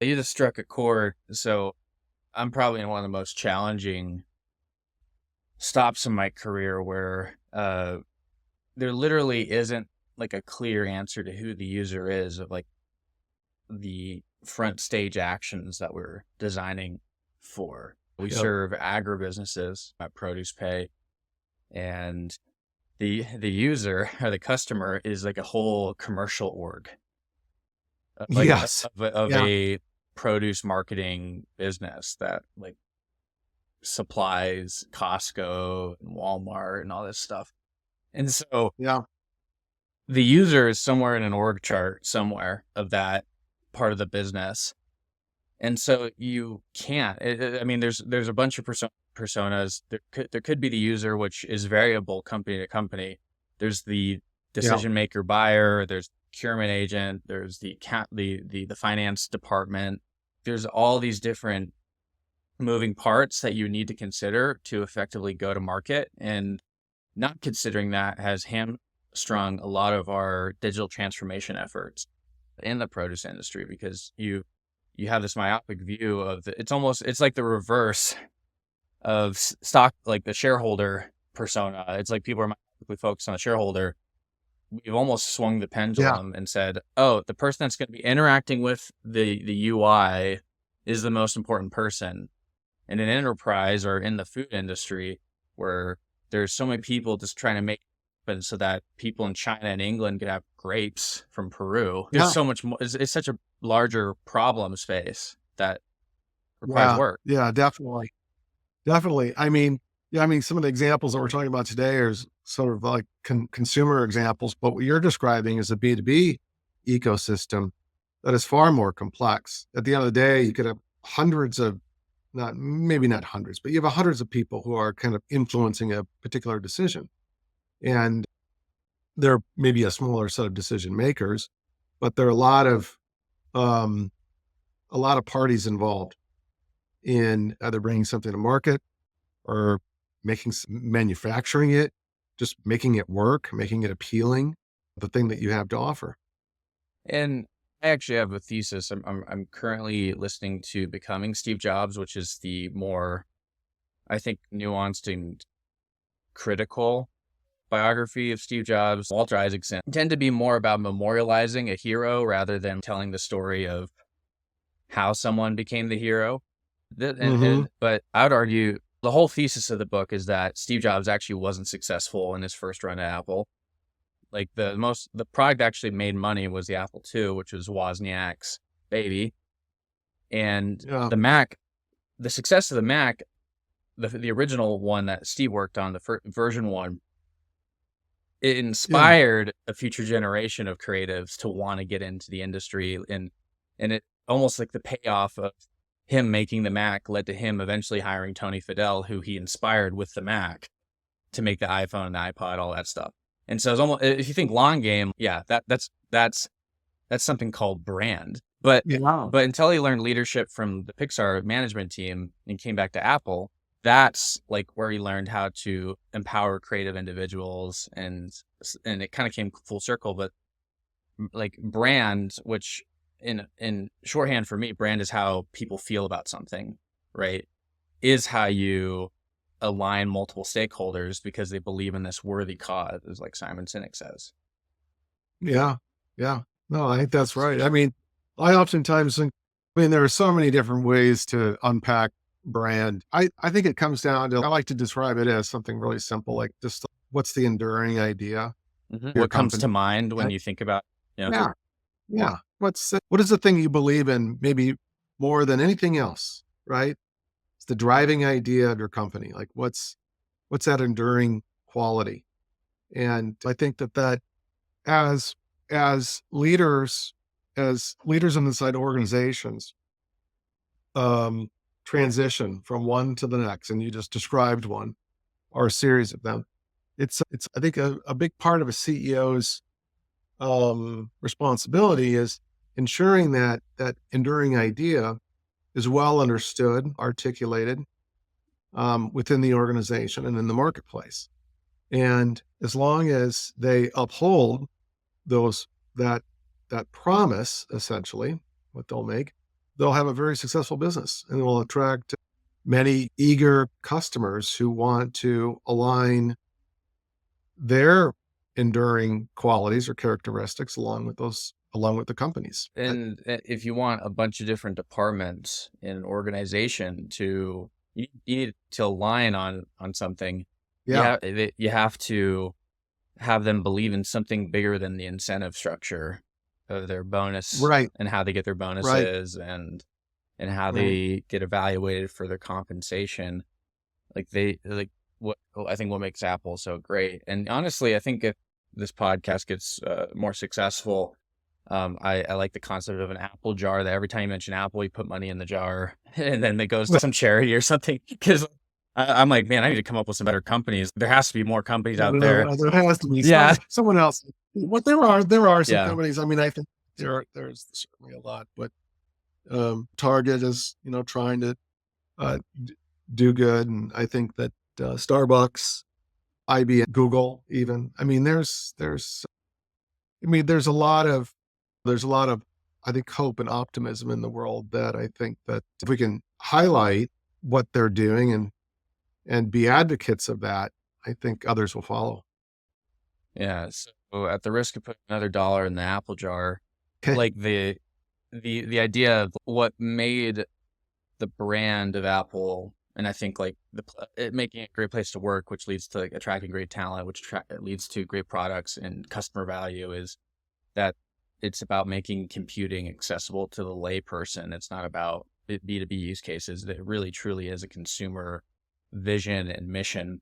You just struck a chord. So I'm probably in one of the most challenging stops in my career where there literally isn't like a clear answer to who the user is of like the front stage actions that we're designing for. We Yep. serve agribusinesses at Produce Pay, and the user or the customer is like a whole commercial org, like Yes. of Yeah. a produce marketing business that like supplies Costco and Walmart and all this stuff. And so Yeah. the user is somewhere in an org chart somewhere of that part of the business. And so you can't. I mean, there's a bunch of personas. There could be the user, which is variable company to company. There's the Yeah. decision maker buyer. There's procurement agent. There's the finance department. There's all these different moving parts that you need to consider to effectively go to market. And not considering that has hamstrung a lot of our digital transformation efforts in the produce industry because you have this myopic view of it's like the reverse of stock, like the shareholder persona. It's like people are myopically focused on the shareholder. We've almost swung the Yeah. pendulum and said, oh, the person that's going to be interacting with the UI is the most important person. In an enterprise or in the food industry where there's so many people just trying to make it happen so that people in China and England could have grapes from Peru. There's Yeah. so much more. It's such a larger problem space that requires Yeah. work. Yeah. Definitely. Definitely. I mean, yeah, I mean, some of the examples that we're talking about today are sort of like consumer examples, but what you're describing is a B2B ecosystem that is far more complex. At the end of the day, you could have hundreds of, not maybe not hundreds, but you have hundreds of people who are kind of influencing a particular decision. And there may be a smaller set of decision makers, but there are um, a lot of parties involved in either bringing something to market or manufacturing it, just making it work, making it appealing, the thing that you have to offer. And I actually have a thesis. I'm currently listening to Becoming Steve Jobs, which is the more, I think, nuanced and critical biography of Steve Jobs. Walter Isaacson tend to be more about memorializing a hero rather than telling the story of how someone became the hero. Hmm. But I would argue the whole thesis of the book is that Steve Jobs actually wasn't successful in his first run at Apple. Like the product actually made money was the Apple II, which was Wozniak's baby. And Yeah. the Mac, the success of the Mac, the original one that Steve worked on, the version one, it Yeah. inspired a future generation of creatives to want to get into the industry. And it almost like the payoff of him making the Mac led to him eventually hiring Tony Fadell, who he inspired with the Mac to make the iPhone and the iPod, all that stuff. And so it's almost, if you think long game, yeah, that's something called brand. Yeah. But until he learned leadership from the Pixar management team and came back to Apple, that's like where he learned how to empower creative individuals, and it kind of came full circle. But like brand, which in shorthand for me, brand is how people feel about something, right? Is how you align multiple stakeholders because they believe in this worthy cause, as like Simon Sinek says. Yeah. Yeah. No, I think that's right. I mean, I oftentimes think, I mean, there are so many different ways to unpack brand. I think it comes down to, I like to describe it as something really simple, like just what's the enduring idea of your What comes company? to mind when And you think about, you know, yeah. Yeah. What is the thing you believe in maybe more than anything else, right? It's the driving idea of your company. Like what's that enduring quality? And I think that as as leaders, as leaders inside organizations, um, transition from one to the next, and you just described one or a series of them. It's I think a big part of a CEO's responsibility is ensuring that that enduring idea is well understood, articulated within the organization and in the marketplace. And as long as they uphold those that that promise, essentially, what they'll make, they'll have a very successful business and it will attract many eager customers who want to align their enduring qualities or characteristics along with the companies. And if you want a bunch of different departments in an organization you need to align on something, Yeah, you have to have them believe in something bigger than the incentive structure of their bonus right, and how they get their right, bonuses and how right. they get evaluated for their compensation. I think what makes Apple so great. And honestly, I think if this podcast gets more successful, I like the concept of an Apple jar, that every time you mention Apple, you put money in the jar and then it goes to some charity or something. Because I'm like, man, I need to come up with some better companies. There has to be more companies out there. There has to be Yeah. someone else. What there are some Yeah. companies. I mean, I think there's certainly a lot, but Target is trying to uh, do good, and I think that Starbucks, IBM, Google, even. I mean, there's a lot of I think hope and optimism in the world that I think that if we can highlight what they're doing and be advocates of that, I think others will follow. Yeah. So at the risk of putting another dollar in the Apple jar, Okay. like the idea of what made the brand of Apple, and I think like it making it a great place to work, which leads to like attracting great talent, which leads to great products and customer value, is that it's about making computing accessible to the layperson. It's not about B2B use cases. That really truly is a consumer vision and mission.